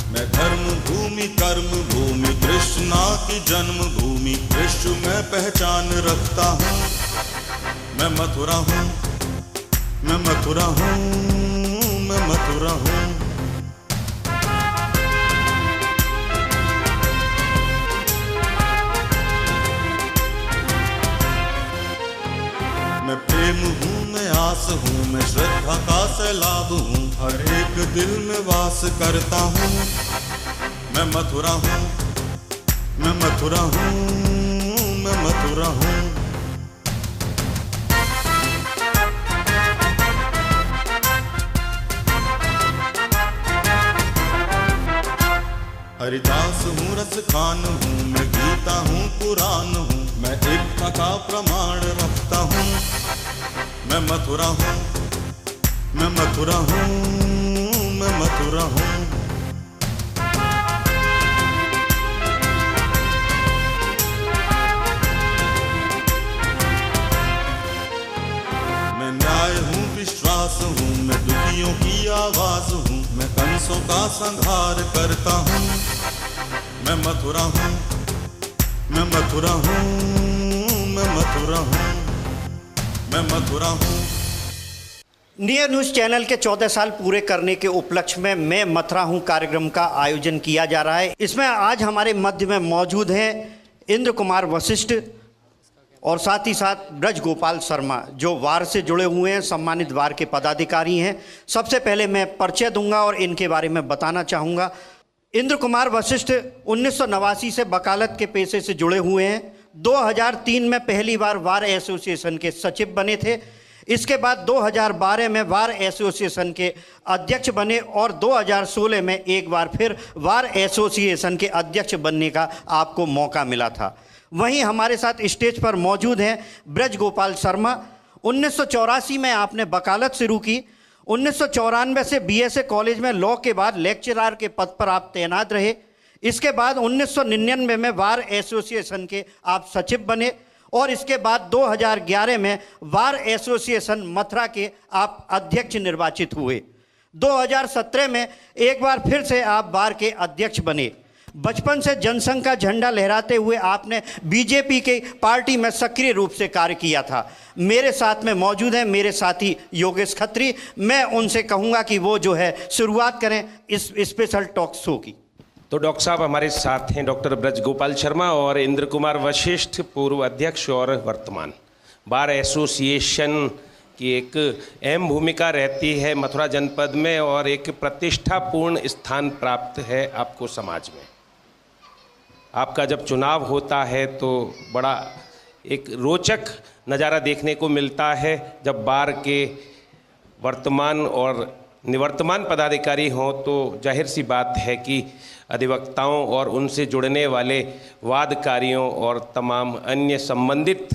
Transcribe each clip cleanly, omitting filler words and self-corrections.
मैं धर्म भूमि कर्म भूमि कृष्णा की जन्म भूमि विश्व में पहचान रखता हूँ। मैं मथुरा हूँ, मैं मथुरा हूँ, मैं मथुरा हूँ। मैं प्रेम हूँ, मैं आस हूँ, मैं श्रद्धा का सैलाब हूँ, हर एक दिल में वास करता हूँ। मैं मथुरा हूँ, मैं मथुरा हूँ, मैं मथुरा हूँ। हरिदास हूँ, रस खान हूँ, मैं गीता हूँ, पुराण हूँ, मैं एकता का प्रमाण रखता हूँ। मैं मथुरा हूँ, मैं मथुरा हूँ, मैं मथुरा हूँ। मैं न्याय हूँ, विश्वास हूँ, मैं दुखियों की आवाज हूँ, मैं कंसों का संहार करता हूँ। मैं मथुरा हूँ, मैं मथुरा हूँ, मैं मथुरा हूँ, मैं मथुरा हूँ। इंडिया न्यूज़ चैनल के 14 साल पूरे करने के उपलक्ष्य में मैं मथुरा हूँ कार्यक्रम का आयोजन किया जा रहा है। इसमें आज हमारे मध्य में मौजूद हैं इंद्र कुमार वशिष्ठ और साथ ही साथ ब्रज गोपाल शर्मा, जो वार से जुड़े हुए हैं, सम्मानित वार के पदाधिकारी हैं। सबसे पहले मैं परिचय दूंगा और इनके बारे में बताना चाहूँगा। इंद्र कुमार वशिष्ठ 1989 से वकालत के पेशे से जुड़े हुए हैं। 2003 में पहली बार वार एसोसिएशन के सचिव बने थे। इसके बाद 2012 में वार एसोसिएशन के अध्यक्ष बने और 2016 में एक बार फिर वार एसोसिएशन के अध्यक्ष बनने का आपको मौका मिला था। वहीं हमारे साथ स्टेज पर मौजूद हैं ब्रज गोपाल शर्मा। 1984 में आपने वकालत शुरू की। 1994 से बीएसए कॉलेज में लॉ के बाद लेक्चरर के पद पर आप तैनात रहे। इसके बाद 1999 में वार एसोसिएशन के आप सचिव बने और इसके बाद 2011 में वार एसोसिएशन मथुरा के आप अध्यक्ष निर्वाचित हुए। 2017 में एक बार फिर से आप वार के अध्यक्ष बने। बचपन से जनसंघ का झंडा लहराते हुए आपने बीजेपी के पार्टी में सक्रिय रूप से कार्य किया था। मेरे साथ में मौजूद हैं मेरे साथी योगेश खत्री। मैं उनसे कहूंगा कि वो जो है शुरुआत करें इस स्पेशल टॉक शो की। तो डॉक्टर साहब हमारे साथ हैं डॉक्टर ब्रज गोपाल शर्मा और इंद्र कुमार वशिष्ठ, पूर्व अध्यक्ष और वर्तमान बार एसोसिएशन की एक अहम भूमिका रहती है मथुरा जनपद में और एक प्रतिष्ठापूर्ण स्थान प्राप्त है आपको समाज में। आपका जब चुनाव होता है तो बड़ा एक रोचक नज़ारा देखने को मिलता है जब बार के वर्तमान और निवर्तमान पदाधिकारी हों, तो जाहिर सी बात है कि अधिवक्ताओं और उनसे जुड़ने वाले वादकारियों और तमाम अन्य संबंधित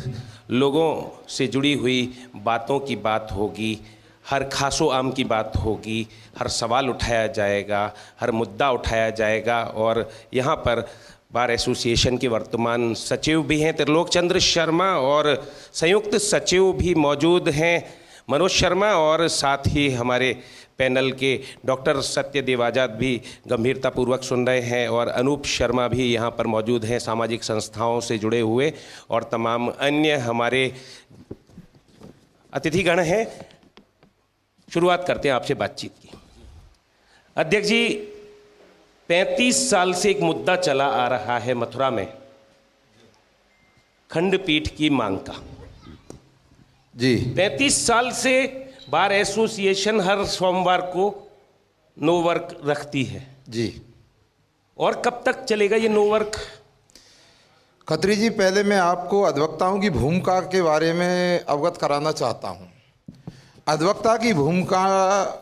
लोगों से जुड़ी हुई बातों की बात होगी, हर खासो आम की बात होगी, हर सवाल उठाया जाएगा, हर मुद्दा उठाया जाएगा। और यहाँ पर बार एसोसिएशन के वर्तमान सचिव भी हैं त्रिलोक चंद्र शर्मा और संयुक्त सचिव भी मौजूद हैं मनोज शर्मा और साथ ही हमारे पैनल के डॉक्टर सत्यदेव आजाद भी गंभीरतापूर्वक सुन रहे हैं और अनूप शर्मा भी यहाँ पर मौजूद हैं सामाजिक संस्थाओं से जुड़े हुए और तमाम अन्य हमारे अतिथिगण हैं। शुरुआत करते हैं आपसे बातचीत की। अध्यक्ष जी, 35 साल से एक मुद्दा चला आ रहा है मथुरा में, खंडपीठ की मांग का। जी, 35 साल से बार एसोसिएशन हर सोमवार को नो वर्क रखती है जी। और कब तक चलेगा ये नो वर्क? खत्री जी, पहले मैं आपको अधिवक्ताओं की भूमिका के बारे में अवगत कराना चाहता हूँ। अधिवक्ता की भूमिका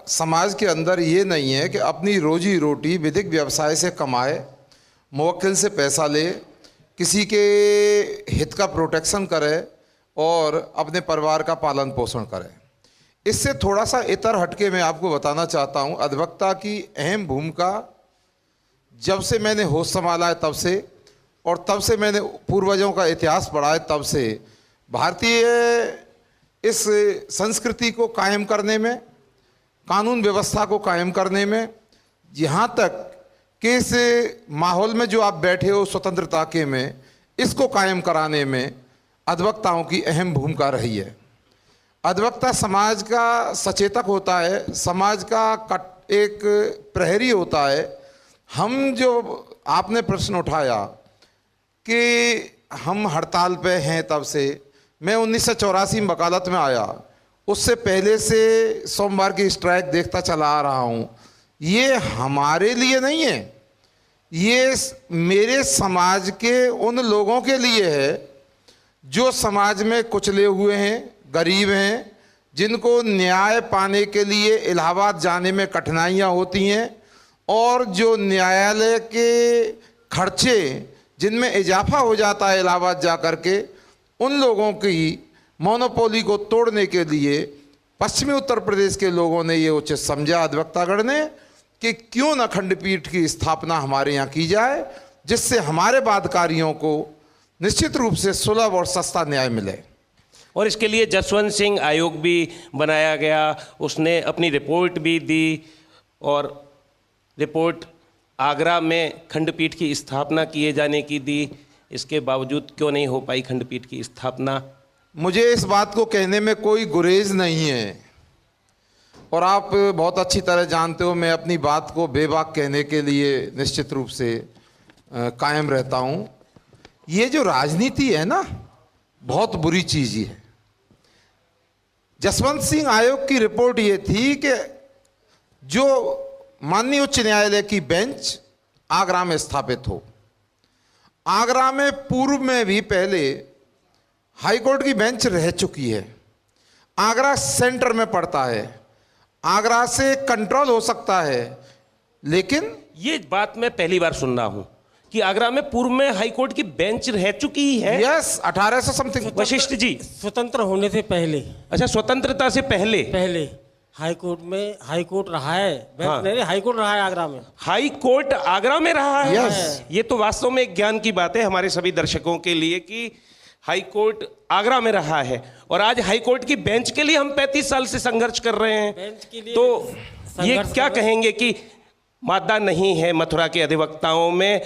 समाज के अंदर ये नहीं है कि अपनी रोजी रोटी विधिक व्यवसाय से कमाए, मुवक्किल से पैसा ले, किसी के हित का प्रोटेक्शन करे और अपने परिवार का पालन पोषण करे। इससे थोड़ा सा इतर हटके मैं आपको बताना चाहता हूँ, अधिवक्ता की अहम भूमिका जब से मैंने होश संभाला है तब से, और तब से मैंने पूर्वजों का इतिहास पढ़ा है तब से, भारतीय इस संस्कृति को कायम करने में, कानून व्यवस्था को कायम करने में, यहाँ तक कि इस माहौल में जो आप बैठे हो स्वतंत्रता के में, इसको कायम कराने में अधिवक्ताओं की अहम भूमिका रही है। अधिवक्ता समाज का सचेतक होता है, समाज का एक प्रहरी होता है। हम जो आपने प्रश्न उठाया कि हम हड़ताल पे हैं, तब से मैं 1984 में वकालत में आया, उससे पहले से सोमवार की स्ट्राइक देखता चला आ रहा हूँ। ये हमारे लिए नहीं है, ये मेरे समाज के उन लोगों के लिए है जो समाज में कुचले हुए हैं, गरीब हैं, जिनको न्याय पाने के लिए इलाहाबाद जाने में कठिनाइयाँ होती हैं, और जो न्यायालय के खर्चे जिनमें इजाफा हो जाता है इलाहाबाद जा कर के, उन लोगों की मोनोपोली को तोड़ने के लिए पश्चिमी उत्तर प्रदेश के लोगों ने ये उचित समझा, अधिवक्तागण ने, कि क्यों न खंडपीठ की स्थापना हमारे यहाँ की जाए, जिससे हमारे वादकारियों को निश्चित रूप से सुलभ और सस्ता न्याय मिले। और इसके लिए जसवंत सिंह आयोग भी बनाया गया, उसने अपनी रिपोर्ट भी दी, और रिपोर्ट आगरा में खंडपीठ की स्थापना किए जाने की दी। इसके बावजूद क्यों नहीं हो पाई खंडपीठ की स्थापना? मुझे इस बात को कहने में कोई गुरेज नहीं है, और आप बहुत अच्छी तरह जानते हो मैं अपनी बात को बेबाक कहने के लिए निश्चित रूप से कायम रहता हूँ। ये जो राजनीति है ना, बहुत बुरी चीज़ ही है। जसवंत सिंह आयोग की रिपोर्ट ये थी कि जो माननीय उच्च न्यायालय की बेंच आगरा में स्थापित हो। आगरा में पूर्व में भी पहले हाईकोर्ट की बेंच रह चुकी है। आगरा सेंटर में पड़ता है, आगरा से कंट्रोल हो सकता है, लेकिन ये बात मैं पहली बार सुन रहा हूं कि आगरा में पूर्व में हाईकोर्ट की बेंच रह चुकी है। Yes, 1800 something. वशिष्ठ जी, स्वतंत्र होने से पहले, अच्छा, स्वतंत्रता से पहले हाईकोर्ट रहा है, बेंच नहीं, हाईकोर्ट रहा है आगरा में। हाई कोर्ट आगरा में रहा है। Yes. ये तो वास्तव में एक ज्ञान की बात है हमारे सभी दर्शकों के लिए कि हाई कोर्ट आगरा में रहा है, और आज हाई कोर्ट की बेंच के लिए हम 35 साल से संघर्ष कर रहे हैं। बेंच के लिए तो ये क्या कहेंगे कि मादा नहीं है मथुरा के अधिवक्ताओं में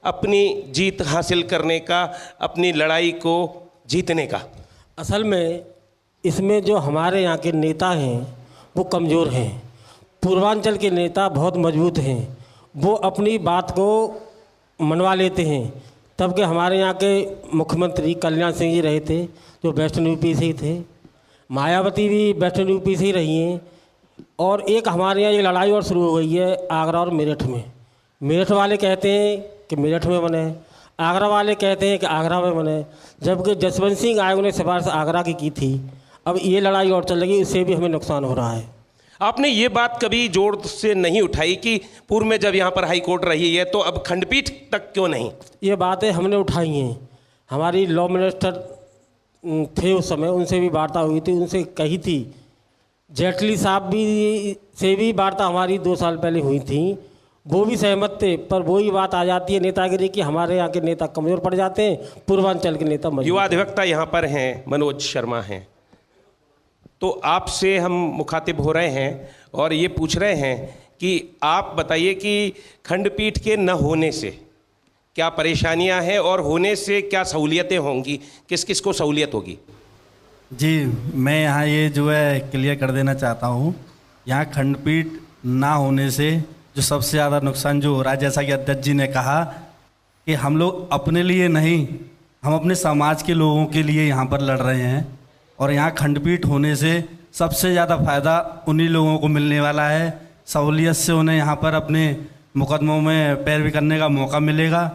अपनी जीत हासिल करने का, अपनी लड़ाई को जीतने का? असल में इसमें जो हमारे यहाँ के नेता हैं वो कमज़ोर हैं। पूर्वांचल के नेता बहुत मजबूत हैं, वो अपनी बात को मनवा लेते हैं। तब के हमारे यहाँ के मुख्यमंत्री कल्याण सिंह जी रहे थे, जो वेस्टर्न यूपी से ही थे। मायावती भी वेस्टर्न यूपी से ही रही हैं। और एक हमारे यहाँ ये लड़ाई और शुरू हो गई है आगरा और मेरठ में। मेरठ वाले कहते हैं कि मेरठ में बने, आगरा वाले कहते हैं कि आगरा में बने, जबकि जसवंत सिंह आयोग ने सिफारिश आगरा की थी। अब ये लड़ाई और चल रही, इससे भी हमें नुकसान हो रहा है। आपने ये बात कभी जोर से नहीं उठाई कि पूर्व में जब यहाँ पर हाई कोर्ट रही है तो अब खंडपीठ तक क्यों नहीं? ये बातें हमने उठाई हैं। हमारी लॉ मिनिस्टर थे उस समय, उनसे भी वार्ता हुई थी, उनसे कही थी। जेटली साहब भी से भी वार्ता हमारी 2 साल पहले हुई थी, वो भी सहमत थे। पर वही बात आ जाती है नेतागिरी की, हमारे यहाँ के नेता कमज़ोर पड़ जाते हैं, पूर्वांचल के नेता मजबूत। युवा अधिवक्ता यहाँ पर हैं, मनोज शर्मा हैं, तो आपसे हम मुखातिब हो रहे हैं और ये पूछ रहे हैं कि आप बताइए कि खंडपीठ के न होने से क्या परेशानियां हैं और होने से क्या सहूलियतें होंगी, किस किस को सहूलियत होगी? जी, मैं यहाँ ये जो है क्लियर कर देना चाहता हूँ। यहाँ खंडपीठ ना होने से जो सबसे ज़्यादा नुकसान जो हो रहा है, जैसा कि अध्यक्ष जी ने कहा कि हम लोग अपने लिए नहीं, हम अपने समाज के लोगों के लिए यहाँ पर लड़ रहे हैं। और यहाँ खंडपीठ होने से सबसे ज़्यादा फ़ायदा उन्हीं लोगों को मिलने वाला है। सहूलियत से उन्हें यहाँ पर अपने मुकदमों में पैरवी करने का मौका मिलेगा।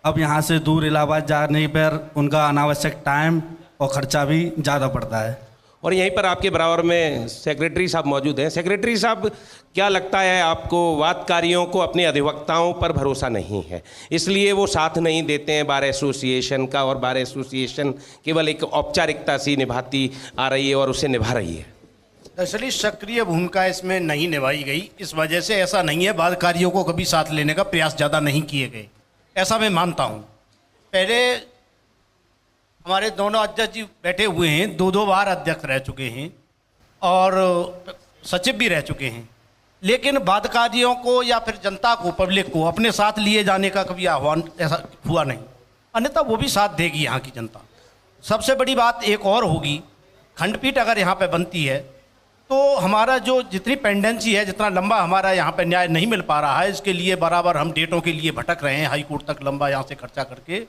अब यहाँ से दूर इलाहाबाद जाने पर उनका अनावश्यक टाइम और ख़र्चा भी ज़्यादा पड़ता है। और यहीं पर आपके बराबर में सेक्रेटरी साहब मौजूद हैं। सेक्रेटरी साहब, क्या लगता है आपको वादकारियों को अपने अधिवक्ताओं पर भरोसा नहीं है, इसलिए वो साथ नहीं देते हैं बार एसोसिएशन का, और बार एसोसिएशन केवल एक औपचारिकता सी निभाती आ रही है और उसे निभा रही है? दरअसल सक्रिय भूमिका इसमें नहीं निभाई गई। इस वजह से ऐसा नहीं है वादकारियों को कभी साथ लेने का प्रयास ज़्यादा नहीं किए गए, ऐसा मैं मानता हूँ। पहले हमारे दोनों अध्यक्ष जी बैठे हुए हैं, 2 बार अध्यक्ष रह चुके हैं और सचिव भी रह चुके हैं। लेकिन वादकारियों को या फिर जनता को, पब्लिक को अपने साथ लिए जाने का कभी आह्वान ऐसा हुआ नहीं, अन्यथा वो भी साथ देगी यहाँ की जनता। सबसे बड़ी बात एक और होगी, खंडपीठ अगर यहाँ पे बनती है तो हमारा जो जितनी पेंडेंसी है, जितना लंबा हमारा यहाँ पे न्याय नहीं मिल पा रहा है, इसके लिए बराबर हम डेटों के लिए भटक रहे हैं हाई कोर्ट तक लंबा यहाँ से खर्चा करके,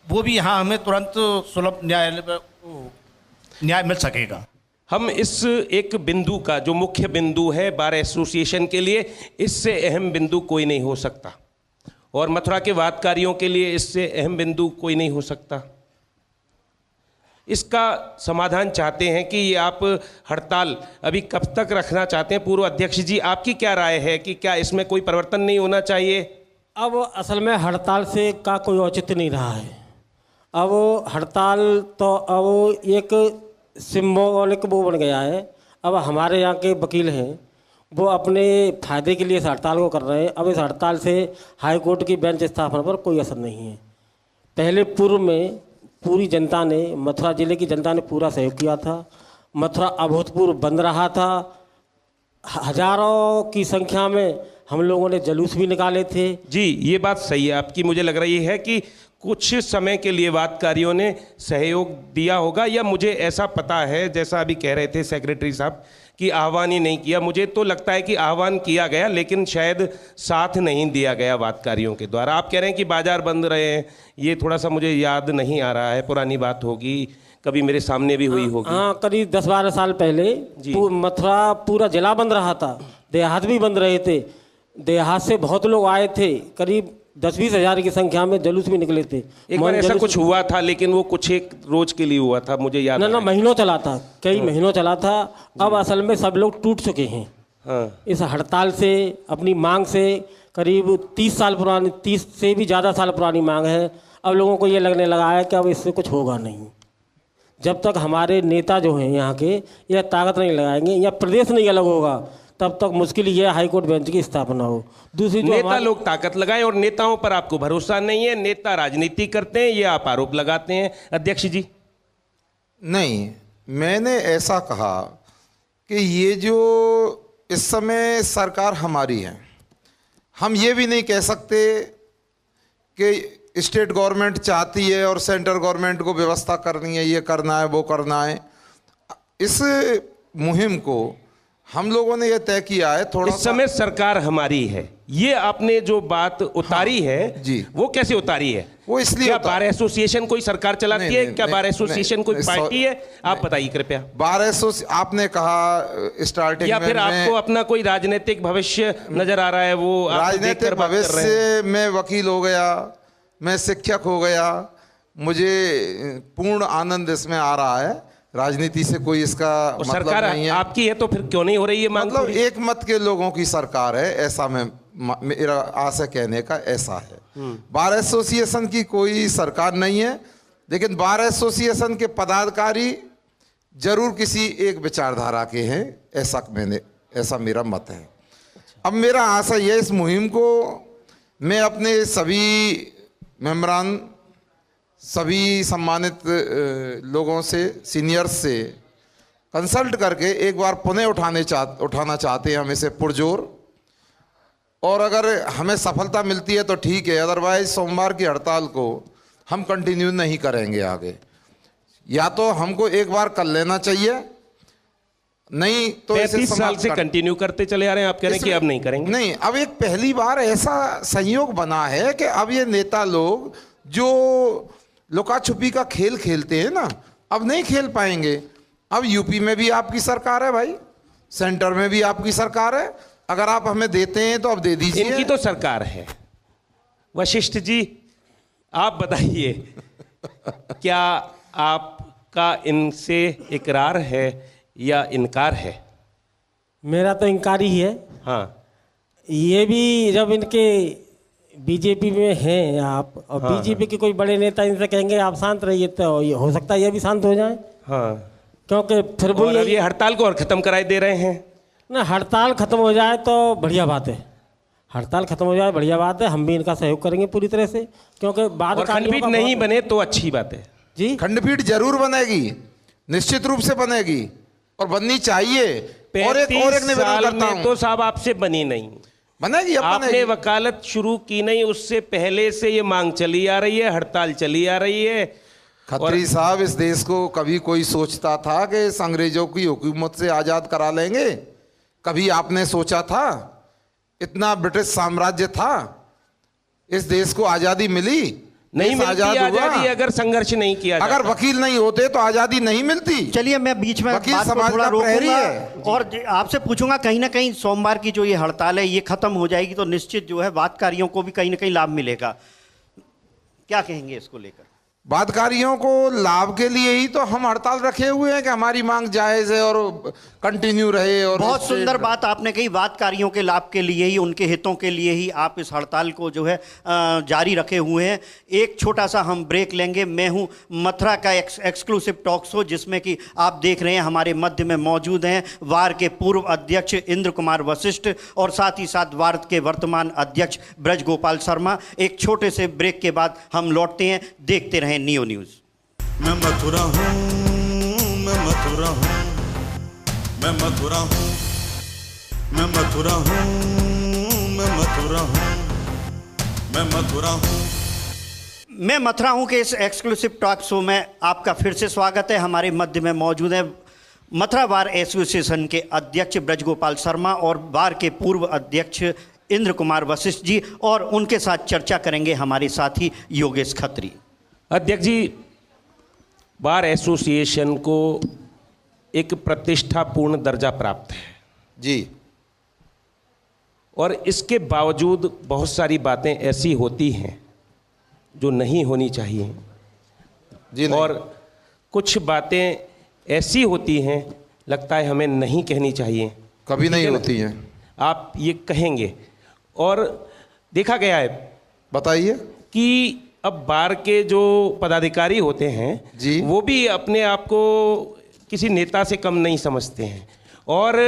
वो भी यहाँ हमें तुरंत सुलभ न्याय मिल सकेगा। हम इस एक बिंदु का जो मुख्य बिंदु है बार एसोसिएशन के लिए, इससे अहम बिंदु कोई नहीं हो सकता, और मथुरा के वादकारियों के लिए इससे अहम बिंदु कोई नहीं हो सकता। इसका समाधान चाहते हैं कि ये आप हड़ताल अभी कब तक रखना चाहते हैं? पूर्व अध्यक्ष जी, आपकी क्या राय है कि क्या इसमें कोई परिवर्तन नहीं होना चाहिए? अब असल में हड़ताल से का कोई औचित्य नहीं रहा है। अब हड़ताल तो अब एक सिंबॉलिक वो बन गया है। अब हमारे यहाँ के वकील हैं, वो अपने फायदे के लिए इस हड़ताल को कर रहे हैं। अब इस हड़ताल से हाई कोर्ट की बेंच स्थापना पर कोई असर नहीं है। पहले पूर्व में पूरी जनता ने, मथुरा जिले की जनता ने पूरा सहयोग किया था। मथुरा अभूतपूर्व बंद रहा था, हजारों की संख्या में हम लोगों ने जुलूस भी निकाले थे। जी, ये बात सही है आपकी। मुझे लग रही है कि कुछ समय के लिए वादकारियों ने सहयोग दिया होगा, या मुझे ऐसा पता है, जैसा अभी कह रहे थे सेक्रेटरी साहब, कि आह्वान ही नहीं किया। मुझे तो लगता है कि आह्वान किया गया, लेकिन शायद साथ नहीं दिया गया वादकारियों के द्वारा। आप कह रहे हैं कि बाजार बंद रहे हैं, ये थोड़ा सा मुझे याद नहीं आ रहा है, पुरानी बात होगी, कभी मेरे सामने भी हुई होगी। हाँ, करीब 10-12 साल पहले मथुरा पूरा जिला बंद रहा था, देहात भी बंद रहे थे। देहात से बहुत लोग आए थे, करीब 10-20 हज़ार की संख्या में जुलूस भी निकले थे। एक बार ऐसा कुछ हुआ था, लेकिन वो कुछ एक रोज के लिए हुआ था, मुझे याद ना महीनों चला था, कई महीनों चला था। अब असल में सब लोग टूट चुके हैं। हाँ। इस हड़ताल से, अपनी मांग से, करीब 30 साल पुरानी, 30 से भी ज़्यादा साल पुरानी मांग है। अब लोगों को ये लगने लगा है कि अब इससे कुछ होगा नहीं। जब तक हमारे नेता जो हैं यहाँ के, यह ताकत नहीं लगाएंगे या प्रदेश नहीं अलग होगा, तब तक मुश्किल ये हाई कोर्ट बेंच की स्थापना हो। दूसरी नेता लोग ताकत लगाएं, और नेताओं पर आपको भरोसा नहीं है। नेता राजनीति करते हैं, ये आप आरोप लगाते हैं। अध्यक्ष जी, नहीं, मैंने ऐसा कहा कि ये जो इस समय सरकार हमारी है, हम ये भी नहीं कह सकते कि स्टेट गवर्नमेंट चाहती है और सेंट्रल गवर्नमेंट को व्यवस्था करनी है, ये करना है, वो करना है। इस मुहिम को हम लोगों ने यह तय किया है थोड़ा। इस समय सरकार हमारी है, ये आपने जो बात उतारी है जी, वो कैसे उतारी है? वो इसलिए क्या बार एसोसिएशन कोई सरकार चलाती है? क्या बार एसोसिएशन कोई पार्टी है? आप बताइए कृपया। बार एसोसिएशन आपने कहा स्टार्टिंग में, या फिर आपको अपना कोई राजनीतिक भविष्य नजर आ रहा है? वो राजनीतिक भविष्य में वकील हो गया, मैं शिक्षक हो गया, मुझे पूर्ण आनंद इसमें आ रहा है। राजनीति से कोई इसका मतलब सरकार नहीं है। आपकी है तो फिर क्यों नहीं हो रही है मांग? मतलब एक मत के लोगों की सरकार है, ऐसा मेरा आशय कहने का ऐसा है। बार एसोसिएशन की कोई सरकार नहीं है, लेकिन बार एसोसिएशन के पदाधिकारी जरूर किसी एक विचारधारा के हैं, ऐसा मेरा मत है। अब मेरा आशय है, इस मुहिम को मैं अपने सभी मेंबरान, सभी सम्मानित लोगों से, सीनियर्स से कंसल्ट करके एक बार पुनः उठाना चाहते हैं हम इसे पुरजोर। और अगर हमें सफलता मिलती है तो ठीक है, अदरवाइज सोमवार की हड़ताल को हम कंटिन्यू नहीं करेंगे आगे। या तो हमको एक बार कर लेना चाहिए, नहीं तो 35 साल से कंटिन्यू करते चले आ रहे हैं, आप कह रहे हैं कि अब नहीं करेंगे? नहीं, अब एक पहली बार ऐसा संयोग बना है कि अब ये नेता लोग जो लुका छुपी का खेल खेलते हैं ना, अब नहीं खेल पाएंगे। अब यूपी में भी आपकी सरकार है भाई, सेंटर में भी आपकी सरकार है, अगर आप हमें देते हैं तो अब दे दीजिए। इनकी तो सरकार है। वशिष्ठ जी, आप बताइए, क्या आपका इनसे इकरार है या इनकार है? मेरा तो इनकार ही है। हाँ, ये भी जब इनके बीजेपी में हैं आप, और बीजेपी के कोई बड़े नेता इनसे कहेंगे आप शांत रहिए, तो ये हो सकता है ये भी शांत हो जाए। हाँ, क्योंकि फिर वो ये हड़ताल को और ख़त्म कराए दे रहे हैं ना। हड़ताल ख़त्म हो जाए तो बढ़िया बात है, हड़ताल ख़त्म हो जाए बढ़िया बात है, हम भी इनका सहयोग करेंगे पूरी तरह से। क्योंकि बाद खंडपीठ नहीं बने तो अच्छी बात है जी। खंडपीठ जरूर बनेगी, निश्चित रूप से बनेगी, और बननी चाहिए। और एक 35 निवेदन साल करता में हूं, तो साहब आपसे बनी नहीं, बनेगी, अब आपने बनेगी। वकालत शुरू की नहीं, उससे पहले से ये मांग चली आ रही है, हड़ताल चली आ रही है। खत्री साहब, इस देश को कभी कोई सोचता था कि इस अंग्रेजों की हुकूमत से आजाद करा लेंगे? कभी आपने सोचा था? इतना ब्रिटिश साम्राज्य था, इस देश को आजादी मिली नहीं देश मिलती आजाद हुआ। आजादी अगर संघर्ष नहीं किया जाता। अगर वकील नहीं होते तो आजादी नहीं मिलती। चलिए मैं बीच में वकील बात को समाज थोड़ा का प्रहरी रोकूंगा है। और आपसे पूछूंगा, कहीं ना कहीं सोमवार की जो ये हड़ताल है ये खत्म हो जाएगी तो निश्चित जो है वादकारियों को भी कहीं ना कहीं लाभ मिलेगा, क्या कहेंगे इसको लेकर? वादकारियों को लाभ के लिए ही तो हम हड़ताल रखे हुए हैं कि हमारी मांग जायज है और कंटिन्यू रहे। और बहुत सुंदर बात आपने कही, वादकारियों के लाभ के लिए ही, उनके हितों के लिए ही आप इस हड़ताल को जो है जारी रखे हुए हैं। एक छोटा सा हम ब्रेक लेंगे। मैं हूं मथुरा का एक्सक्लूसिव टॉक शो, जिसमें कि आप देख रहे हैं हमारे मध्य में मौजूद हैं वार के पूर्व अध्यक्ष इंद्र कुमार वशिष्ठ और साथ ही साथ वार के वर्तमान अध्यक्ष ब्रज गोपाल शर्मा। एक छोटे से ब्रेक के बाद हम लौटते हैं, देखते रहें नियो न्यूज़। मैं मथुरा हूँ, मैं मथुरा हूँ, मैं मथुरा हूँ, मैं मथुरा हूँ, मैं मथुरा हूँ, मैं मथुरा हूँ। मैं मथुरा हूँ के इस एक्सक्लूसिव टॉक शो में आपका फिर से स्वागत है। हमारे मध्य में मौजूद है मथुरा बार एसोसिएशन के अध्यक्ष ब्रज गोपाल शर्मा और बार के पूर्व अध्यक्ष इंद्र कुमार वशिष्ठ जी, और उनके साथ चर्चा करेंगे हमारे साथी योगेश खत्री। अध्यक्ष जी, बार एसोसिएशन को एक प्रतिष्ठापूर्ण दर्जा प्राप्त है जी, और इसके बावजूद बहुत सारी बातें ऐसी होती हैं जो नहीं होनी चाहिए जी नहीं। और कुछ बातें ऐसी होती हैं लगता है हमें नहीं कहनी चाहिए, कभी नहीं होती हैं। आप ये कहेंगे। और देखा गया है बताइए। कि अब बार के जो पदाधिकारी होते हैं जी, वो भी अपने आप को किसी नेता से कम नहीं समझते हैं और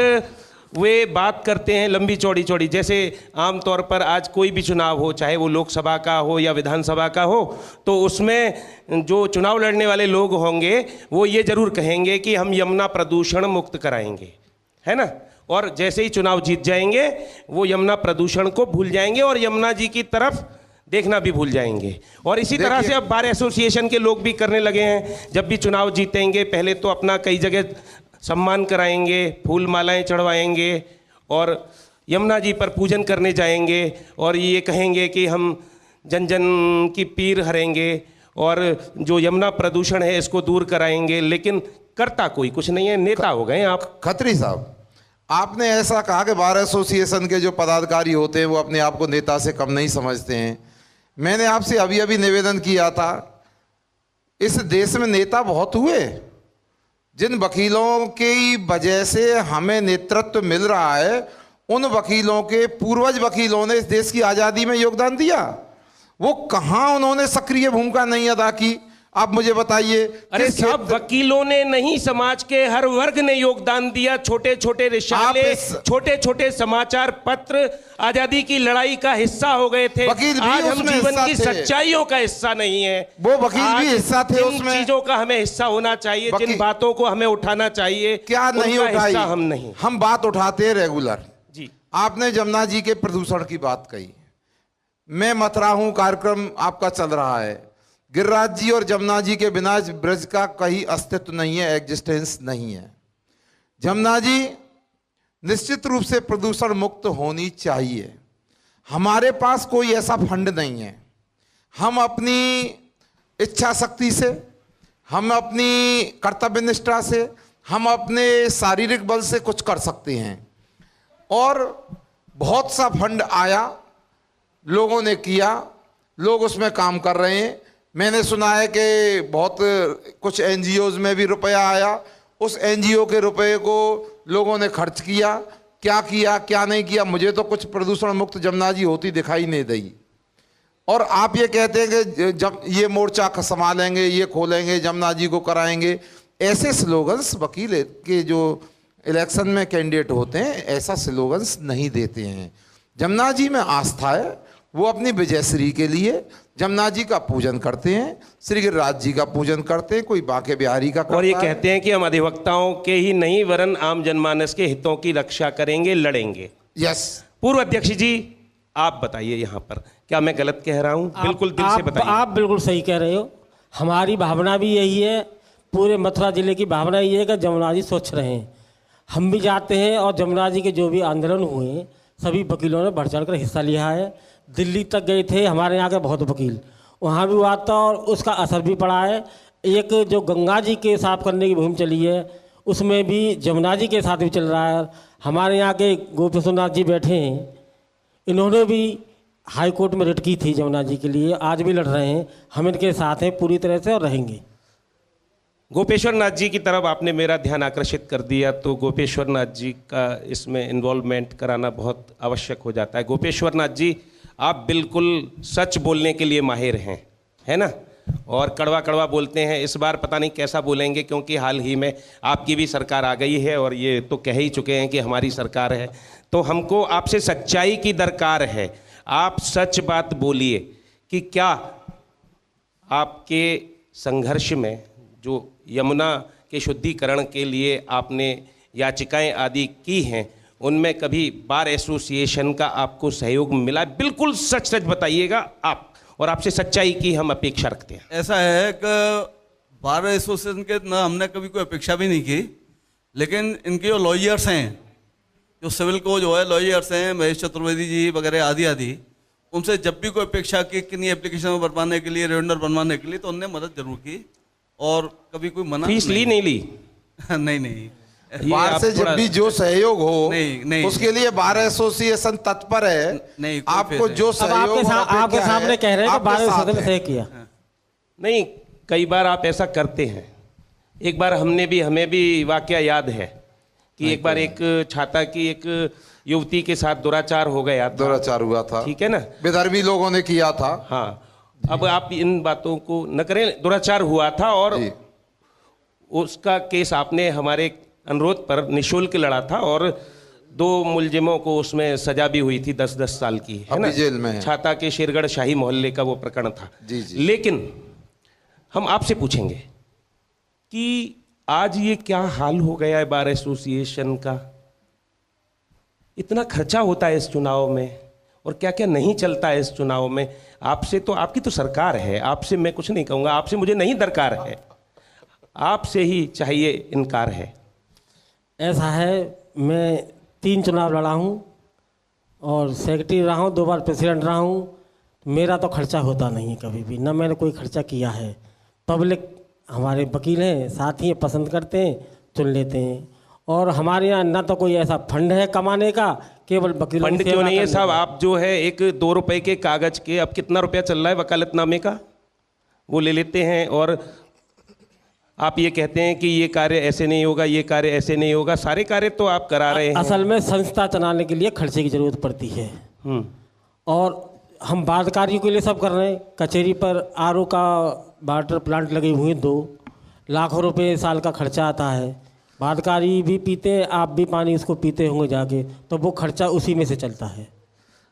वे बात करते हैं लंबी चौड़ी चौड़ी। जैसे आमतौर पर आज कोई भी चुनाव हो, चाहे वो लोकसभा का हो या विधानसभा का हो, तो उसमें जो चुनाव लड़ने वाले लोग होंगे वो ये जरूर कहेंगे कि हम यमुना प्रदूषण मुक्त कराएंगे, है ना। और जैसे ही चुनाव जीत जाएंगे वो यमुना प्रदूषण को भूल जाएंगे और यमुना जी की तरफ देखना भी भूल जाएंगे। और इसी तरह से अब बार एसोसिएशन के लोग भी करने लगे हैं। जब भी चुनाव जीतेंगे पहले तो अपना कई जगह सम्मान कराएंगे, फूल मालाएं चढ़वाएंगे और यमुना जी पर पूजन करने जाएंगे और ये कहेंगे कि हम जन जन की पीर हरेंगे और जो यमुना प्रदूषण है इसको दूर कराएंगे, लेकिन करता कोई कुछ नहीं है। नेता हो गए आप। खत्री साहब, आपने ऐसा कहा कि बार एसोसिएशन के जो पदाधिकारी होते हैं वो अपने आप को नेता से कम नहीं समझते हैं। मैंने आपसे अभी अभी निवेदन किया था, इस देश में नेता बहुत हुए। जिन वकीलों की वजह से हमें नेतृत्व मिल रहा है, उन वकीलों के पूर्वज वकीलों ने इस देश की आज़ादी में योगदान दिया। वो कहाँ उन्होंने सक्रिय भूमिका नहीं अदा की, आप मुझे बताइए। अरे साहब, वकीलों ने नहीं, समाज के हर वर्ग ने योगदान दिया। छोटे छोटे रिसाले, छोटे छोटे समाचार पत्र आजादी की लड़ाई का हिस्सा हो गए थे। वकील भी आज हम उसमें जीवन की हिस्सा थे। सच्चाइयों का हिस्सा नहीं है। वो वकील भी हिस्सा थे जिन उसमें। चीजों का हमें हिस्सा होना चाहिए, जिन बातों को हमें उठाना चाहिए, क्या नहीं उनका उठाई? हिस्सा हम नहीं। हम बात उठाते हैं रेगुलर। जी, आपने जमुना जी के प्रदूषण की बात कही। मैं मथुरा हूं कार्यक्रम आपका चल रहा है। गिरिराज जी और जमुना जी के बिना ब्रज का कहीं अस्तित्व नहीं है, एग्जिस्टेंस नहीं है। जमुना जी निश्चित रूप से प्रदूषण मुक्त होनी चाहिए। हमारे पास कोई ऐसा फंड नहीं है। हम अपनी इच्छा शक्ति से, हम अपनी कर्तव्य निष्ठा से, हम अपने शारीरिक बल से कुछ कर सकते हैं। और बहुत सा फंड आया, लोगों ने किया, लोग उसमें काम कर रहे हैं। मैंने सुना है कि बहुत कुछ एनजीओज में भी रुपया आया, उस एनजीओ के रुपये को लोगों ने खर्च किया। क्या नहीं किया, मुझे तो कुछ प्रदूषण मुक्त जमुना जी होती दिखाई नहीं दी। और आप ये कहते हैं कि जब ये मोर्चा संभालेंगे, ये खोलेंगे, जमुना जी को कराएंगे। ऐसे स्लोगन्स वकील के जो इलेक्शन में कैंडिडेट होते हैं ऐसा स्लोगन्स नहीं देते हैं। जमुना जी में आस्था है, वो अपनी विजयश्री के लिए जमुना जी का पूजन करते हैं, श्री गिरिराज जी का पूजन करते हैं, कोई बांके बिहारी का करता और ये है। कहते हैं कि हम अधिवक्ताओं के ही नहीं वरन आम जनमानस के हितों की रक्षा करेंगे, लड़ेंगे। यस। पूर्व अध्यक्ष जी आप बताइए यहाँ पर क्या मैं गलत कह रहा हूँ? बिल्कुल दिल से बताइए। आप बिल्कुल सही कह रहे हो। हमारी भावना भी यही है, पूरे मथुरा जिले की भावना ये है कि जमुना जी स्वच्छ रहें। हम भी जाते हैं और जमुना जी के जो भी आंदोलन हुए सभी वकीलों ने बढ़ चढ़ कर हिस्सा लिया है। दिल्ली तक गए थे हमारे यहाँ के बहुत वकील, वहाँ भी हुआ था और उसका असर भी पड़ा है। एक जो गंगा जी के साफ करने की मुहिम चली है उसमें भी जमुना जी के साथ भी चल रहा है। हमारे यहाँ के गोपेश्वर जी बैठे हैं, इन्होंने भी हाई कोर्ट में रिट की थी जमुना जी के लिए, आज भी लड़ रहे हैं। हम इनके साथ हैं पूरी तरह से और रहेंगे। गोपेश्वर नाथ जी की तरफ आपने मेरा ध्यान आकर्षित कर दिया, तो गोपेश्वर नाथ जी का इसमें इन्वॉल्वमेंट कराना बहुत आवश्यक हो जाता है। गोपेश्वर नाथ जी आप बिल्कुल सच बोलने के लिए माहिर हैं, है ना, और कड़वा कड़वा बोलते हैं। इस बार पता नहीं कैसा बोलेंगे, क्योंकि हाल ही में आपकी भी सरकार आ गई है और ये तो कह ही चुके हैं कि हमारी सरकार है। तो हमको आपसे सच्चाई की दरकार है। आप सच बात बोलिए कि क्या आपके संघर्ष में जो यमुना के शुद्धिकरण के लिए आपने याचिकाएं आदि की हैं, उनमें कभी बार एसोसिएशन का आपको सहयोग मिला? बिल्कुल सच सच बताइएगा आप, और आपसे सच्चाई की हम अपेक्षा रखते हैं। ऐसा है कि बार एसोसिएशन के ना हमने कभी कोई अपेक्षा भी नहीं की, लेकिन इनके जो लॉयर्स हैं, जो सिविल को जो है लॉयर्स हैं, महेश चतुर्वेदी जी वगैरह आदि आदि, उनसे जब भी कोई अपेक्षा की किन्हीं एप्लीकेशन बनवाने के लिए, रेवेंडर बनवाने के लिए, तो उनने मदद जरूर की और कभी कोई मना फीस ली नहीं ली? नहीं नहीं, बार से जब भी जो सहयोग हो नहीं, उसके लिए बार एसोसिएशन तत्पर है। नहीं, आपको जो सहयोग आपके सामने कह रहे हैं कि बार एसोसिएशन ने सहयोग किया। नहीं, कई बार आप ऐसा करते हैं। एक बार हमें भी वाकया याद है कि एक बार एक छाता की एक युवती के साथ दुराचार हो गया था। दुराचार हुआ था, ठीक है ना, विदर्भी लोगों ने किया था। हाँ, अब आप इन बातों को न करें। दुराचार हुआ था और उसका केस आपने हमारे अनुरोध पर निःशुल्क लड़ा था और 2 मुलजिमों को उसमें सजा भी हुई थी 10-10 साल की, है ना, जेल में है। छाता के शेरगढ़ शाही मोहल्ले का वो प्रकरण था। जी। लेकिन हम आपसे पूछेंगे कि आज ये क्या हाल हो गया है बार एसोसिएशन का? इतना खर्चा होता है इस चुनाव में और क्या क्या नहीं चलता है इस चुनाव में। आपसे तो, आपकी तो सरकार है, आपसे मैं कुछ नहीं कहूँगा, आपसे मुझे नहीं दरकार है, आपसे ही चाहिए इनकार है। ऐसा है, मैं 3 चुनाव लड़ा हूँ और सेक्रेटरी रहा हूँ, 2 बार प्रेसिडेंट रहा हूँ। मेरा तो खर्चा होता नहीं है कभी भी, ना मैंने कोई खर्चा किया है। पब्लिक हमारे वकील हैं, साथ ही पसंद करते हैं, चुन लेते हैं। और हमारे यहाँ ना तो कोई ऐसा फंड है कमाने का, केवल वकीलों फंड क्यों नहीं है साहब? आप जो है एक 2 रुपए के कागज के, अब कितना रुपया चल रहा है वकालतनामे का, वो ले लेते हैं और आप ये कहते हैं कि ये कार्य ऐसे नहीं होगा, ये कार्य ऐसे नहीं होगा। सारे कार्य तो आप करा रहे हैं। असल में संस्था चलाने के लिए खर्चे की जरूरत पड़ती है और हम बाद कार्यों के लिए सब कर रहे हैं। कचहरी पर आरओ का वाटर प्लांट लगे हुए हैं, 2 लाखों रुपए साल का खर्चा आता है। बादकारी भी पीते हैं, आप भी पानी उसको पीते होंगे जाके, तो वो खर्चा उसी में से चलता है।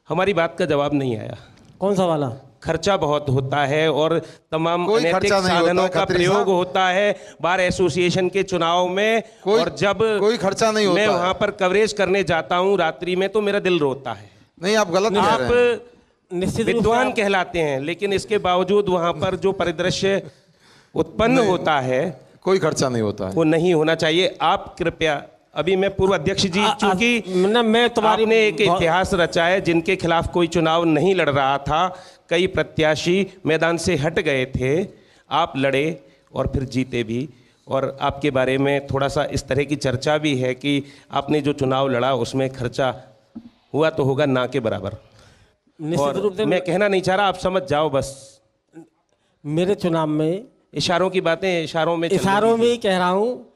हमारी बात का जवाब नहीं आया। कौन सा वाला? खर्चा बहुत होता है और तमाम अनैतिक साधनों का प्रयोग होता है बार एसोसिएशन के चुनाव में। और जब कोई खर्चा नहीं होता, मैं वहां पर कवरेज करने जाता हूं रात्रि में तो मेरा दिल रोता है। नहीं, आप गलत कह रहे हैं। आप निश्चित विद्वान कहलाते हैं, लेकिन इसके बावजूद वहां पर जो परिदृश्य उत्पन्न होता है, कोई खर्चा नहीं होता है, वो नहीं होना चाहिए। आप कृपया, अभी मैं पूर्व अध्यक्ष जी, चूंकि मैं तुम्हारी आपने एक इतिहास रचा है जिनके खिलाफ कोई चुनाव नहीं लड़ रहा था, कई प्रत्याशी मैदान से हट गए थे, आप लड़े और फिर जीते भी। और आपके बारे में थोड़ा सा इस तरह की चर्चा भी है कि आपने जो चुनाव लड़ा उसमें खर्चा हुआ तो होगा ना के बराबर। निश्चित रूप से मैं कहना नहीं चाह रहा, आप समझ जाओ बस। मेरे चुनाव में इशारों की बातें, इशारों में ही कह रहा हूँ।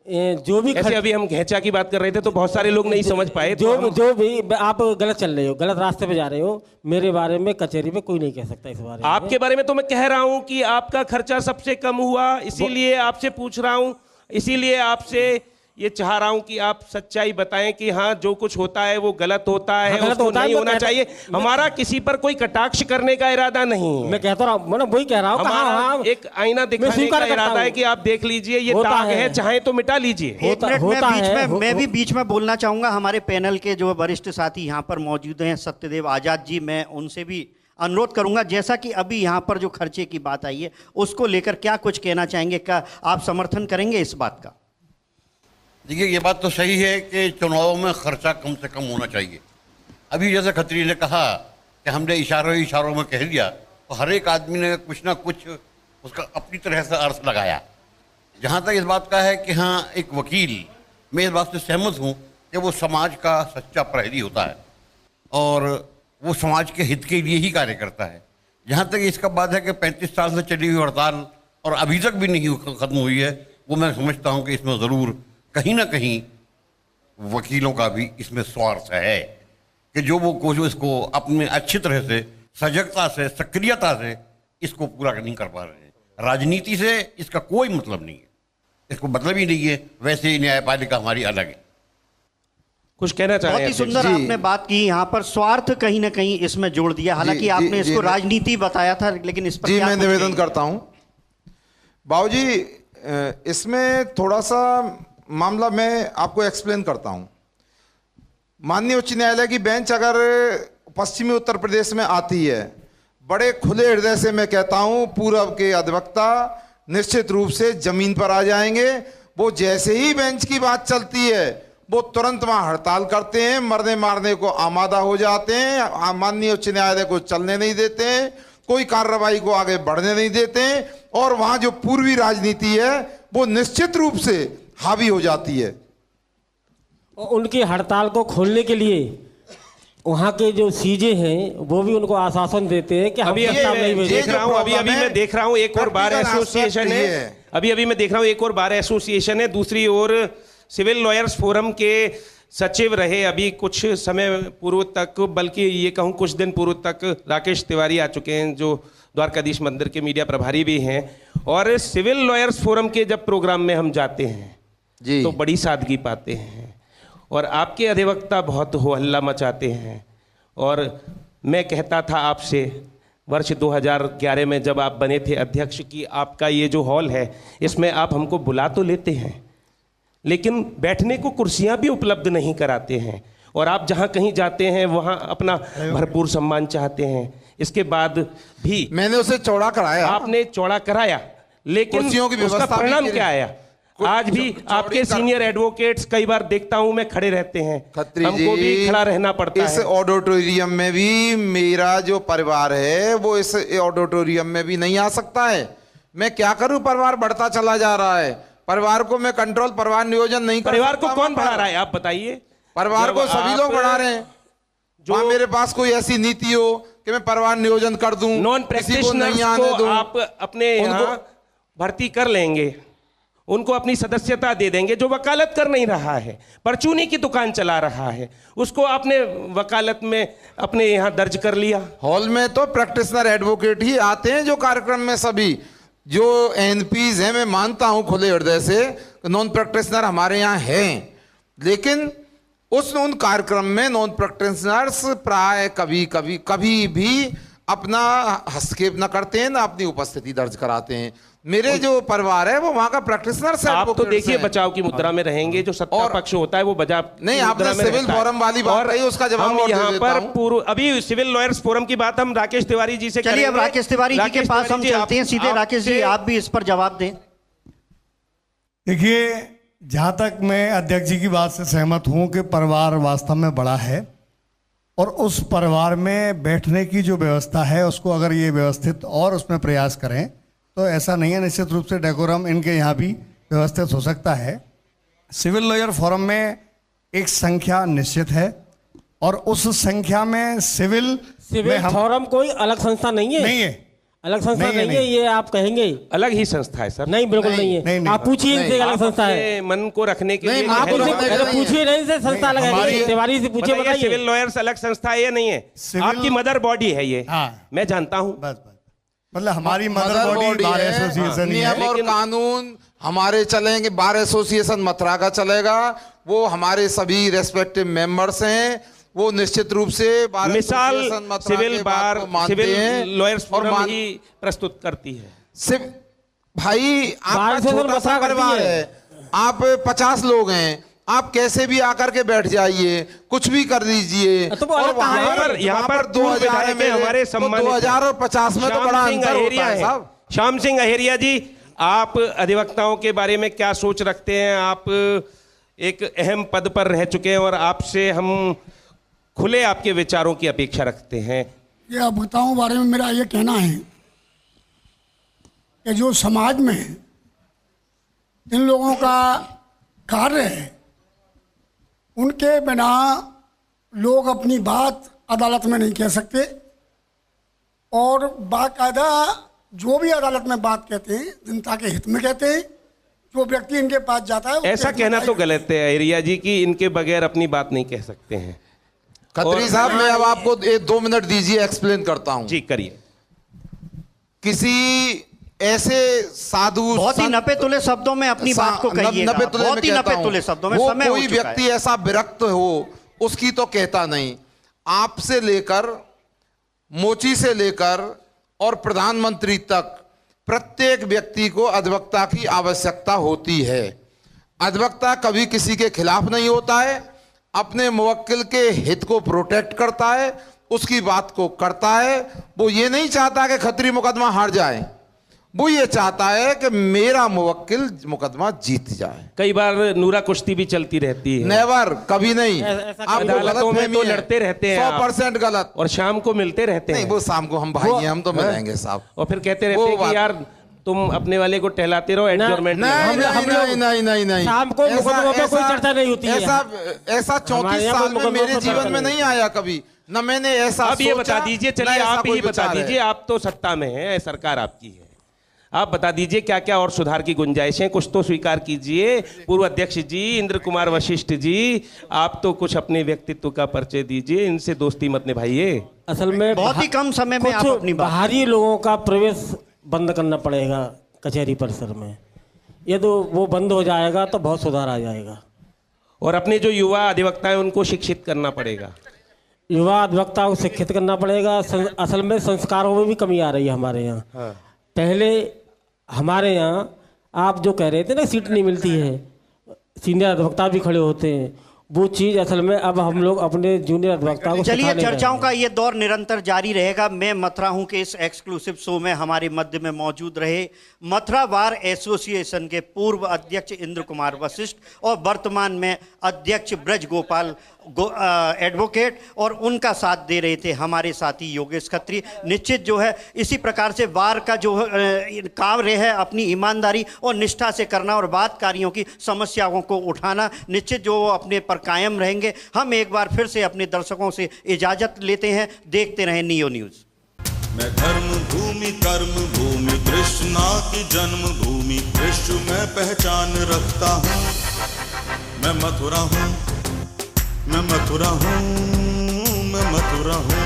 जो भी ऐसे अभी हम घेचा की बात कर रहे थे तो बहुत सारे लोग नहीं समझ पाए। जो भी आप गलत चल रहे हो, गलत रास्ते पे जा रहे हो। मेरे बारे में कचहरी में कोई नहीं कह सकता इस बारे में। आपके बारे में तो मैं कह रहा हूं कि आपका खर्चा सबसे कम हुआ, इसीलिए आपसे पूछ रहा हूं, इसीलिए आपसे ये चाह रहा हूं कि आप सच्चाई बताएं कि हाँ जो कुछ होता है वो गलत होता है, हाँ, गलत उसको होता है, नहीं मैं होना कहता- चाहिए। हमारा किसी पर कोई कटाक्ष करने का इरादा नहीं है। मैं कहता रहा मतलब वही कह रहा हूँ, हमारा एक आईना दिखाने स्वीकार का करता इरादा है हूं। कि आप देख लीजिए ये होता दाग है। है, चाहे तो मिटा लीजिए। एक मिनट होता है, मैं भी बीच में बोलना चाहूंगा। हमारे पैनल के जो वरिष्ठ साथी यहाँ पर मौजूद हैं, सत्यदेव आजाद जी, मैं उनसे भी अनुरोध करूंगा, जैसा कि अभी यहाँ पर जो खर्चे की बात आई है उसको लेकर क्या कुछ कहना चाहेंगे, क्या आप समर्थन करेंगे इस बात का? देखिए, ये बात तो सही है कि चुनाव में खर्चा कम से कम होना चाहिए। अभी जैसे खत्री ने कहा कि हमने इशारों में कह दिया, तो हर एक आदमी ने कुछ ना कुछ उसका अपनी तरह से अर्थ लगाया। जहाँ तक इस बात का है कि हाँ, एक वकील, मैं इस बात से सहमत हूँ कि वो समाज का सच्चा प्रहरी होता है और वो समाज के हित के लिए ही कार्य करता है। जहाँ तक इसका बात है कि 35 साल से चली हुई हड़ताल और अभी तक भी नहीं ख़त्म हुई है, वो मैं समझता हूँ कि इसमें ज़रूर कहीं ना कहीं वकीलों का भी इसमें स्वार्थ है कि जो वो कोशिश इसको अपने अच्छी तरह से, सजगता से, सक्रियता से इसको पूरा नहीं कर पा रहे हैं। राजनीति से इसका कोई मतलब नहीं है, इसको मतलब ही नहीं है। वैसे ही न्यायपालिका हमारी अलग है। कुछ कहना चाह रहे बहुत ही हैं? सुंदर आपने बात की। यहाँ पर स्वार्थ कहीं ना कहीं इसमें जोड़ दिया, हालांकि आपने इसको राजनीति बताया था, लेकिन इस पर जी क्या मैं कुछ निवेदन कहेंगे? करता हूं बाबूजी, इसमें थोड़ा सा मामला मैं आपको एक्सप्लेन करता हूं। माननीय उच्च न्यायालय की बेंच अगर पश्चिमी उत्तर प्रदेश में आती है, बड़े खुले हृदय से मैं कहता हूं पूरब के अधिवक्ता निश्चित रूप से जमीन पर आ जाएंगे। वो जैसे ही बेंच की बात चलती है वो तुरंत वहां हड़ताल करते हैं, मरने मारने को आमादा हो जाते हैं, माननीय उच्च न्यायालय को चलने नहीं देते हैं, कोई कार्रवाई को आगे बढ़ने नहीं देते हैं, और वहां जो पूर्वी राजनीति है वो निश्चित रूप से हावी हो जाती है। उनकी हड़ताल को खोलने के लिए वहाँ के जो सीजे हैं वो भी उनको आश्वासन देते हैं कि हम अभी प्रस्ताव नहीं मैं भेजेंगे। देख रहा हूँ, अभी मैं देख रहा हूँ एक और बार एसोसिएशन है, अभी मैं देख रहा हूँ एक और बार एसोसिएशन है, दूसरी ओर सिविल लॉयर्स फोरम के सचिव रहे अभी कुछ समय पूर्व तक, बल्कि ये कहूँ कुछ दिन पूर्व तक राकेश तिवारी आ चुके हैं जो द्वारकाधीश मंदिर के मीडिया प्रभारी भी हैं। और सिविल लॉयर्स फोरम के जब प्रोग्राम में हम जाते हैं जी तो बड़ी सादगी पाते हैं और आपके अधिवक्ता बहुत हो हल्ला मचाते हैं। और मैं कहता था आपसे वर्ष 2011 में जब आप बने थे अध्यक्ष कि आपका ये जो हॉल है इसमें आप हमको बुला तो लेते हैं लेकिन बैठने को कुर्सियां भी उपलब्ध नहीं कराते हैं, और आप जहां कहीं जाते हैं वहां अपना भरपूर सम्मान चाहते हैं। इसके बाद भी मैंने उसे चौड़ा कराया, आपने चौड़ा कराया, लेकिन कुर्सियों की उसका व्यवस्था भी परिणाम की। क्या आया? आज भी आपके सीनियर एडवोकेट्स कई बार देखता हूं मैं खड़े रहते हैं, खत्री हमको जी, भी खड़ा रहना पड़ता इस है। ऑडिटोरियम में भी मेरा जो परिवार है वो इस ऑडिटोरियम में भी नहीं आ सकता है। मैं क्या करूं, परिवार बढ़ता चला जा रहा है, परिवार को मैं कंट्रोल, परिवार नियोजन नहीं कर परिवार सकता। को कौन बढ़ा रहा है आप बताइए? परिवार को सभी लोग बढ़ा रहे हैं। जो मेरे पास कोई ऐसी नीति हो कि मैं परिवार नियोजन कर दूं, नॉन किसी को नहीं प्रैक्टिशनर्स आने को दूं, आप अपने यहाँ भर्ती कर लेंगे, उनको अपनी सदस्यता दे देंगे। जो वकालत कर नहीं रहा है, परचूनी की दुकान चला रहा है, उसको आपने वकालत में अपने यहाँ दर्ज कर लिया। हॉल में तो प्रैक्टिशनर एडवोकेट ही आते हैं जो कार्यक्रम में, सभी जो एनपीज हैं, मैं मानता हूं खुले हृदय से नॉन प्रैक्टिशनर हमारे यहाँ हैं, लेकिन उन कार्यक्रम में नॉन प्रैक्टिशनर्स प्राय कभी भी अपना हस्तक्षेप न करते हैं, ना अपनी उपस्थिति दर्ज कराते हैं। मेरे जो परिवार है वो वहां का प्रैक्टिशनर से आप तो देखिए बचाव की मुद्रा में रहेंगे, जो सत्ता पक्ष होता है वो बचाव नहीं, आपने सिविल फोरम वाली बात कही, उसका जवाब हम और दे यहाँ देता पर हूं। पूर्व अभी सिविल लॉयर्स फोरम की बात हम राकेश तिवारी जी से चलिए अब करेंगे। राकेश तिवारी जी के पास हम चलते हैं सीधे। राकेश जी, आप भी इस पर जवाब दें। देखिए, जहाँ तक मैं अध्यक्ष जी की बात से सहमत हूँ कि परिवार वास्तव में बड़ा है और उस परिवार में बैठने की जो व्यवस्था है उसको अगर ये व्यवस्थित और उसमें प्रयास करें तो ऐसा नहीं है, निश्चित रूप से डेकोरम इनके यहाँ भी व्यवस्थित हो सकता है। सिविल लॉयर फोरम में एक संख्या निश्चित है और उस संख्या में सिविल फोरम कोई अलग संस्था नहीं है, नहीं है, अलग संस्था नहीं है, ये आप कहेंगे अलग ही संस्था है सर। नहीं, बिल्कुल नहीं है। आप पूछिए इनसे अलग संस्था है, मन को रखने के लिए आप पूछिए नहीं से संस्था अलग है, तिवारी से पूछिए, बताइए। सिविल लॉयर्स अलग संस्था है या नहीं है? आपकी मदर बॉडी है ये, मैं जानता हूँ। मतलब हमारी मदर बॉडी बार एसोसिएशन ही है, नियम और कानून हमारे चलेंगे, बार एसोसिएशन मथुरा का चलेगा, वो हमारे सभी रेस्पेक्टिव मेंबर्स हैं, वो निश्चित रूप से बार मिसाल एसोसिएशन मथुरा सिविल के बार, बात को मानते सिविल हैं लॉयर्स और फोरम ही प्रस्तुत करती है। भाई आपका छोटा सा परिवार है, आप 50 लोग हैं, आप कैसे भी आकर के बैठ जाइए, कुछ भी कर लीजिए। और यहाँ पर 2000 में हमारे सम्मानित 2000 और 50 में तो बड़ा अंतर होता है साहब। श्याम सिंह अहेरिया जी, आप अधिवक्ताओं के बारे में क्या सोच रखते हैं? आप एक अहम पद पर रह चुके हैं और आपसे हम खुले आपके विचारों की अपेक्षा रखते हैं। ये अधिवक्ताओं के बारे में मेरा ये कहना है कि जो समाज में इन लोगों का कार्य है, उनके बिना लोग अपनी बात अदालत में नहीं कह सकते, और बाकायदा जो भी अदालत में बात कहते हैं जनता के हित में कहते हैं। जो व्यक्ति इनके पास जाता है, ऐसा कहना तो गलत है अहेरिया जी कि इनके बगैर अपनी बात नहीं कह सकते हैं। खत्री साहब, मैं अब आपको 2 मिनट दीजिए, एक्सप्लेन करता हूं। जी करिए। किसी ऐसे साधु, बहुत ही नपे तुले शब्दों में अपनी बात को कहिएगा। बहुत ही नपे तुले शब्दों में। समय कोई व्यक्ति ऐसा विरक्त हो उसकी तो कहता नहीं। आपसे लेकर, मोची से लेकर और प्रधानमंत्री तक प्रत्येक व्यक्ति को अधिवक्ता की आवश्यकता होती है। अधिवक्ता कभी किसी के खिलाफ नहीं होता है, अपने मुवक्किल के हित को प्रोटेक्ट करता है, उसकी बात को करता है। वो ये नहीं चाहता कि खत्री मुकदमा हार जाए, वो ये चाहता है कि मेरा मुवक्किल मुकदमा जीत जाए। कई बार नूरा कुश्ती भी चलती रहती है। नेवर, कभी नहीं। आप अदालतों में तो लड़ते रहते हैं 100% गलत। और शाम को मिलते रहते हैं। नहीं, वो शाम को हम भाई हैं, हम तो मिलेंगे साहब। और फिर कहते रहते हैं कि यार तुम अपने वाले को टहलाते रहो, एडजॉर्नमेंट नहीं, शाम को मुकदमों पे कोई चर्चा नहीं होती है। ऐसा 34 साल में मेरे जीवन में नहीं आया कभी, न मैंने ऐसा अब ये बता दीजिए, चलिए आप ही बता दीजिए, आप तो सत्ता में हैं, सरकार आपकी है, आप बता दीजिए क्या क्या और सुधार की गुंजाइशें, कुछ तो स्वीकार कीजिए। पूर्व अध्यक्ष जी इंद्र कुमार वशिष्ठ जी, आप तो कुछ अपने व्यक्तित्व का परिचय दीजिए, इनसे दोस्ती मत निभाइए। असल में बहुत ही कम समय में आप अपनी बाहरी लोगों का प्रवेश बंद करना पड़ेगा कचहरी परिसर में। ये तो वो बंद हो जाएगा तो बहुत सुधार आ जाएगा। और अपने जो युवा अधिवक्ता है उनको शिक्षित करना पड़ेगा। युवा अधिवक्ताओं को शिक्षित करना पड़ेगा। असल में संस्कारों में भी कमी आ रही है हमारे यहाँ। हाँ। पहले हमारे यहाँ आप जो कह रहे थे ना, सीट नहीं मिलती है, सीनियर अधिवक्ता भी खड़े होते हैं, वो चीज़ असल में अब हम लोग अपने जूनियर अधिवक्ता को चलिए, चर्चाओं का ये दौर निरंतर जारी रहेगा। मैं मथुरा हूं कि इस एक्सक्लूसिव शो में हमारे मध्य में मौजूद रहे मथुरा बार एसोसिएशन के पूर्व अध्यक्ष इंद्र कुमार वशिष्ठ और वर्तमान में अध्यक्ष ब्रज गोपाल एडवोकेट, और उनका साथ दे रहे थे हमारे साथी योगेश खत्री। निश्चित जो है इसी प्रकार से बार का जो कार्य है अपनी ईमानदारी और निष्ठा से करना और बातकारियों की समस्याओं को उठाना, निश्चित जो अपने पर कायम रहेंगे। हम एक बार फिर से अपने दर्शकों से इजाजत लेते हैं। देखते रहें नियो न्यूज़। मैं धर्म भूमि कर्म भूमि कृष्णा की जन्म भूमि विश्व में पहचान रखता हूँ। मैं मथुरा हूँ, मैं मथुरा हूँ, मैं मथुरा हूँ।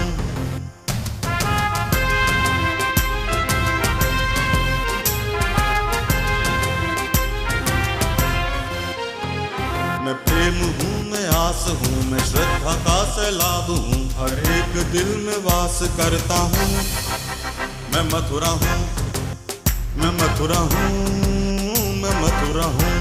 मैं प्रेम हूँ, मैं आस हूँ, मैं श्रद्धा का सैलाब हूँ, हर एक दिल में वास करता हूँ। मैं मथुरा हूँ, मैं मथुरा हूँ, मैं मथुरा हूँ।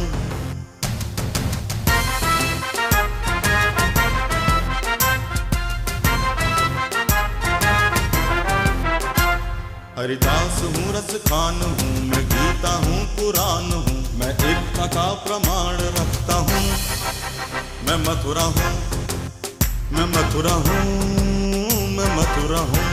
हरिदास हूँ, रस खान हूँ, मैं गीता हूँ, पुराण हूँ, मैं एकता का प्रमाण रखता हूँ। मैं मथुरा हूँ, मैं मथुरा हूँ, मैं मथुरा हूँ।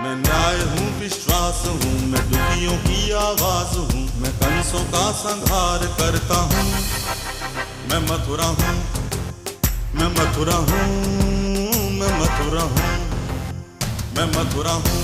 मैं न्याय हूँ, विश्वास हूँ, मैं दुखियों की आवाज हूँ, मैं कंसों का संहार करता हूँ। मैं मथुरा हूँ, मैं मथुरा हूँ, मैं मथुरा हूँ, मैं मथुरा हूँ।